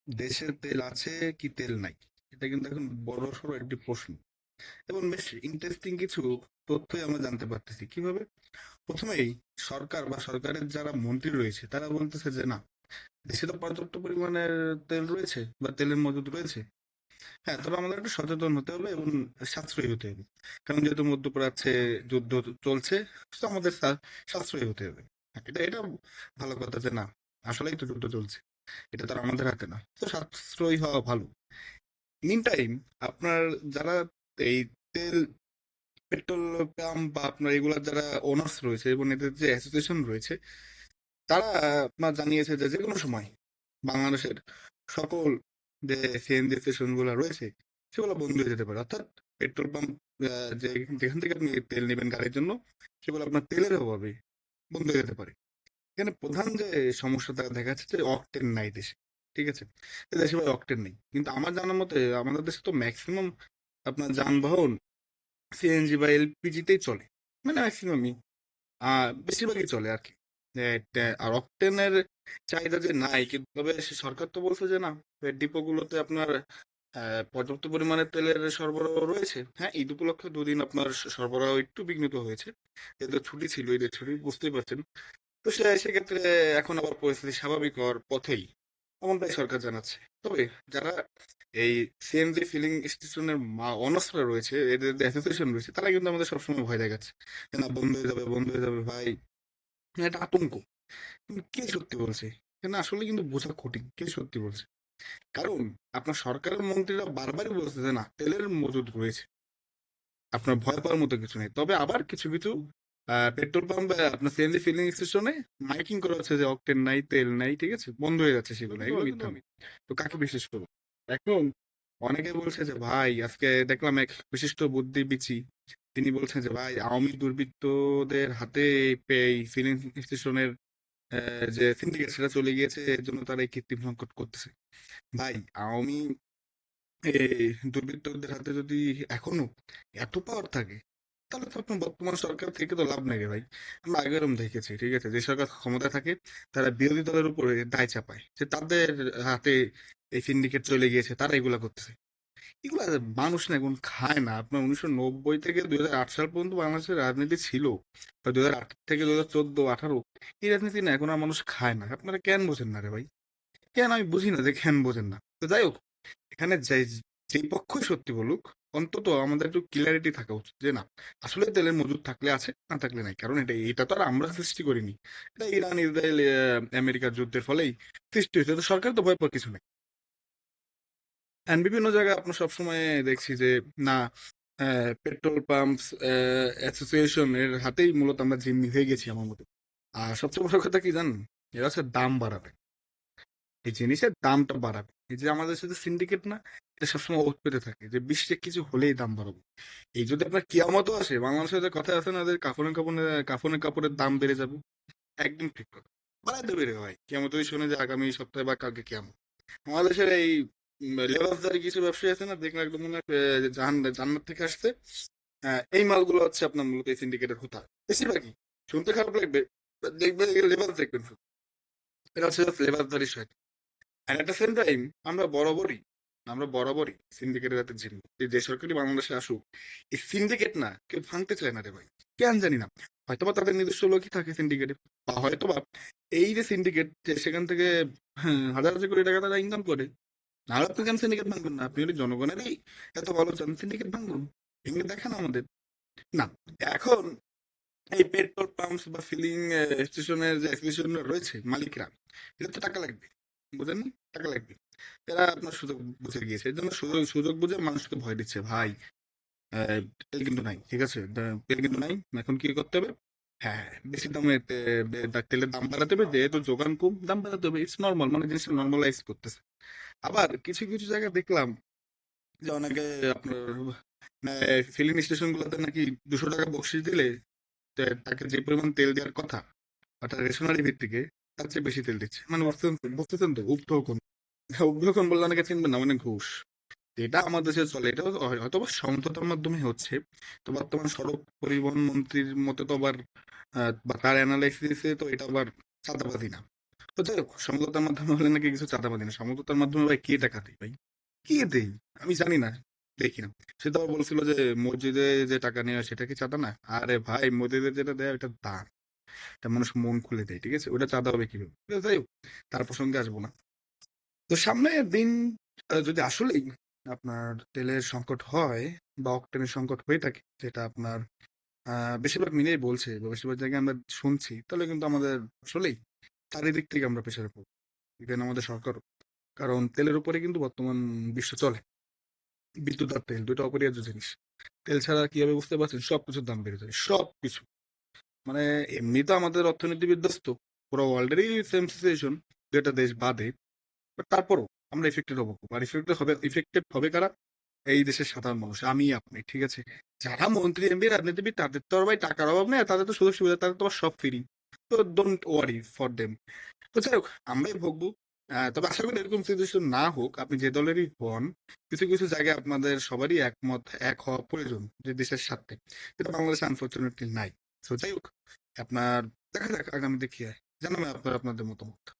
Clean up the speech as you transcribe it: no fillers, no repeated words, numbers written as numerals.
দেশে তেল আছে কি তেল নাই, এটা কিন্তু এখন বড়সড় একটি প্রশ্ন। এবং বেশ ইন্টারেস্টিং কিছু তথ্যই আমরা জানতে পারতেছি। কিভাবে? প্রথমেই সরকার বা সরকারের যারা মন্ত্রী রয়েছে তারা বলতেছে যে না, দেশে তো পর্যাপ্ত পরিমাণের তেল রয়েছে বা তেলের মজুদ রয়েছে। হ্যাঁ, তবে আমাদের একটু সচেতন হতে হবে এবং সাশ্রয়ী হতে হবে। কারণ যেহেতু মধ্যপ্রাচ্যে যুদ্ধ চলছে, তো আমাদের সাশ্রয়ী হতে হবে। হ্যাঁ, এটা এটা ভালো কথা যে না, আসলেই তো যুদ্ধ চলছে, এটা তো আর আমাদের হাতে না, তো সাশ্রয়ী হওয়া ভালো। মিন টাইম আপনার যারা এই তেল, পেট্রোল পাম্প বা আপনার এগুলার যারা ওনার্স রয়েছে এবং এদের যে অ্যাসোসিয়েশন রয়েছে, তারা আপনার জানিয়েছে যে যেকোনো সময় বাংলাদেশের সকল যে সিএনজি স্টেশন গুলো রয়েছে সেগুলো বন্ধ হয়ে যেতে পারে। অর্থাৎ পেট্রোল পাম্প যে যেখান থেকে আপনি তেল নেবেন গাড়ির জন্য, সেগুলো আপনার তেলের অভাবে বন্ধ হয়ে যেতে পারে। এখানে প্রধান যে সমস্যাটা দেখা যাচ্ছে যে অকটেন নাই দেশে। ঠিক আছে, এ দেশে ভাই অকটেন নেই, কিন্তু আমার জানার মতে আমাদের দেশে তো ম্যাক্সিমাম আপনার যানবাহন সিএনজি বা এলপিজিতেই চলে, মানে ম্যাক্সিমামই বেশিরভাগই চলে আর কি। আর অকটেনের চাহিদা যে নাই, কিন্তু তবে সরকার তো বলছে যে না, ডিপো গুলোতে আপনার পর্যাপ্ত পরিমাণে তেলের সরবরাহ রয়েছে। হ্যাঁ, ঈদ উপলক্ষে দুদিন আপনার সরবরাহ একটু বিঘ্নিত হয়েছে, যেহেতু ছুটি ছিল, ঈদের ছুটি বুঝতেই পারছেন। তো সেক্ষেত্রে এখন আবার পরিস্থিতি স্বাভাবিক হওয়ার পথেই, এমনটাই সরকার জানাচ্ছে। তবে যারা এই সিএনজি ফিলিং স্টেশনের অনার্সরা রয়েছে, এদের যে অ্যাসোসিয়েশন রয়েছে, তারা কিন্তু আমাদের সবসময় ভয় দেখাচ্ছে যে না, বন্ধ হয়ে যাবে, বন্ধ হয়ে যাবে ভাই। এটা আতঙ্ক। কিন্তু কে সত্যি বলছে? না, আসলে কিন্তু বোঝা কঠিন কে সত্যি বলছে। কারণ আপনার সরকারের মন্ত্রীরা বারবারই বলছে যে না, তেলের মজুদ রয়েছে, আপনার ভয় পাওয়ার মতো কিছু নেই। তবে আবার কিছু কিছু পেট্রোল পাম্প আপনার সিএনজি ফিলিং স্টেশনে মাইকিং করা হচ্ছে যে অকটেন নাই, তেল নাই, ঠিক আছে, বন্ধ হয়ে যাচ্ছে সেগুলো, এগুলো মিথ্যা। তো কাকে বিশ্বাস করবো এখন? অনেকে বলছে যে ভাই, আজকে দেখলাম এক বিশিষ্ট বুদ্ধিবীচি, তিনি বলছেন যে ভাই, আওয়ামী দুর্বৃত্তদের হাতে এই ফিলিং স্টেশনের যে সিন্ডিকেট সেটা চলে গিয়েছে, এর জন্য তারা এই কৃত্রিম সংকট করতেছে। ভাই, আওয়ামী এই দুর্বৃত্তদের হাতে যদি এখনো এত পাওয়ার থাকে, তাহলে তো আপনার বর্তমান সরকার থেকে তো লাভ নেই রে ভাই। আমরা আগে এরকম দেখেছি, ঠিক আছে, যে সরকার ক্ষমতায় থাকে তারা বিরোধী দলের উপরে দায় চাপায় যে তাদের হাতে এই সিন্ডিকেট চলে গিয়েছে, তারা এগুলা করতেছে। এগুলা মানুষ না এখন খায় না। আপনার 1990 থেকে 2008 সাল পর্যন্ত বাংলাদেশের রাজনীতি ছিল, বা 2008 থেকে 2014-18, এই রাজনীতি না এখন আর মানুষ খায় না। আপনারা কেন বোঝেন না রে ভাই? কেন আমি বুঝি না যে কেন বোঝেন না। তো যাই হোক, এখানে যেই পক্ষই সত্যি বলুক, অন্তত আমাদের একটু ক্লিয়ারিটি থাকা উচিত যে না, আসলে তেলের মজুদ থাকলে আছে, না থাকলে নাই। কারণ এটা এটা তো আর আমরা সৃষ্টি করিনি, এটা ইরান ইসরায়েল আমেরিকার যুদ্ধের ফলেই সৃষ্টি হয়েছে। তো সরকার তো ভয় পাওয়ার কিছু নেই। এন্ড বিভিন্ন জায়গায় আপনার সবসময় দেখছি যে না, পেট্রোল পাম্প অ্যাসোসিয়েশন এর হাতেই মূলত আমরা জিম্মি হয়ে গেছি আমার মতে। আর সবচেয়ে বড় কথা কি জানেন? এরা হচ্ছে দাম বাড়াবে, এই জিনিসের দামটা বাড়াবে। এই যে আমাদের সাথে সিন্ডিকেট না, এটা সবসময় ওত পেতে থাকে যে বিশ্বে কিছু হলেই দাম বাড়াবে। এই যদি আপনার কিয়ামতও আসে, বাংলাদেশের যে কথা আছে না, যে কাফনের কাপড়ের দাম বেড়ে যাবে, একদম ঠিক কথা। বাড়াই দেবে রে ভাই, কিয়ামত ওই শুনে যে আগামী সপ্তাহে বা কালকে কিয়ামত। বাংলাদেশের এই লেবাসদারি কিছু ব্যবসায়ী আছে না, দেখলাম একদম মনে হয় জান্নাত থেকে আসছে। এই মালগুলো হচ্ছে আপনার মূলত এই সিন্ডিকেটের হোতা বেশিরভাগই। শুনতে খারাপ লাগবে, দেখবেন লেবাস দেখবেন শুধু। এটা হচ্ছে লেবাসদারি শয়তান। আর একটা সেম টাইম আমরা বরাবরই আমরা বরাবরই সিন্ডিকেটের হাতে জিম্মি। যে সরকারি বাংলাদেশে আসুক, এই সিন্ডিকেট না কেউ ভাঙতে চায় না রে ভাই। কেন জানি না। হয়তোবা তাদের নিজস্ব লোকই থাকে সিন্ডিকেটে, বা হয়তোবা এই যে সিন্ডিকেট, সেখান থেকে হাজার হাজার কোটি টাকা তারা ইনকাম করে। নাহলে আপনি কেন সিন্ডিকেট ভাঙবেন না? আপনি যদি জনগণেরই এত ভালো চান, সিন্ডিকেট ভাঙুন, ভেঙে দেখান আমাদের। না, এখন এই পেট্রোল পাম্প বা ফিলিং স্টেশনের যে স্টেশন রয়েছে মালিকরা, এটা তো টাকা লাগবে, বুঝেন নি? টাকা লাগবে। এরা আপনার সুযোগ বুঝে গিয়েছে, এর জন্য সুযোগ সুযোগ বুঝে মানুষকে ভয় দিচ্ছে ভাই। তেল কিন্তু নাই, ঠিক আছে, তেল কিন্তু নাই, এখন কি করতে হবে? হ্যাঁ, বেশি দামে তেলের দাম বাড়াতে হবে, যেহেতু যোগান কম, দাম বাড়াতে হবে। ইটস নর্মাল, মানে জিনিসটা নর্মালাইজ করতেছে। আবার কিছু কিছু জায়গায় দেখলাম যে অনেকে আপনার ফিলিং স্টেশন গুলোতে নাকি 200 টাকা বকশিস দিলে তাকে যে পরিমাণ তেল দেওয়ার কথা, অর্থাৎ রেশনারি ভিত্তিকে, তার চেয়ে বেশি তেল দিচ্ছে। মানে বুঝতেছেন তো উপঢৌকন। উপঢৌকন বললে অনেকে চিনবেন না, মানে ঘুষ। এটা আমাদের দেশে চলে, এটা হয়তো বা সমঝোতার মাধ্যমে হচ্ছে। তো বর্তমান সড়ক পরিবহন মন্ত্রীর মতে তো আবার বা তার অ্যানালাইসিসে তো এটা আবার চাঁদাবাজি না। তো যাই হোক, সমঝোতার মাধ্যমে হলে নাকি কিছু চাঁদাবাদি না, সমঝোতার মাধ্যমে ভাই কে টাকা দেয় ভাই? কে দেয়? আমি জানি না, দেখি না। সে তো আবার বলছিল যে মসজিদে যে টাকা নেওয়া হয় সেটা কি চাঁদা না? আরে ভাই, মসজিদে যেটা দেয় ওটা দান, এটা মানুষ মন খুলে দেয়, ঠিক আছে? ওটা চাঁদা হবে কিভাবে? তো যাই হোক, তার প্রসঙ্গে আসবো না। তো সামনের দিন যদি আসলেই আপনার তেলের সংকট হয় বা অক্টেনের সংকট হয়ে থাকে, যেটা আপনার বেশিরভাগ মিলেই বলছে বা বেশিরভাগ জায়গায় আমরা শুনছি, তাহলে কিন্তু আমাদের আসলেই চারিদিক থেকে আমরা প্রেসারে পড়বো, ইভেন আমাদের সরকারও। কারণ তেলের উপরে কিন্তু বর্তমান বিশ্ব চলে। বিদ্যুৎ আর তেল দুটো অপরিহার্য জিনিস। তেল ছাড়া কিভাবে বুঝতে পারছেন, সবকিছুর দাম বেড়ে যায়, সবকিছু। মানে এমনি তো আমাদের অর্থনীতি বিধ্বস্ত, পুরো ওয়ার্ল্ডেরই সেম সিচুয়েশন, দুটা দেশ বাদে। বাট তারপরও আমরা এফেক্টেড হবো খুব। আর ইফেক্টেড হবে কারা? এই দেশের সাধারণ মানুষ, আমি আপনি, ঠিক আছে? যারা মন্ত্রী এমপি রাজনীতিবিদ, তাদের তো আর ভাই টাকার অভাব নেই, আর তাদের তো সুযোগ সুবিধা, তাদের তো আবার সব ফ্রি। তো ডোন্ট ওয়ারি ফর দেম। তো যাই হোক, আমরাই ভুগবো। তবে আশা করি এরকম সিচুয়েশন না হোক, আপনি যে দলেরই হন। কিছু কিছু জায়গায় আপনাদের সবারই একমত, এক হওয়া প্রয়োজন যে দেশের স্বার্থে, যেটা বাংলাদেশে আনফর্চুনেটলি নাই। তো যাই হোক, আপনার দেখা যাক আগামীতে কি হয়। জানাবেন আপনার আপনাদের মতামত।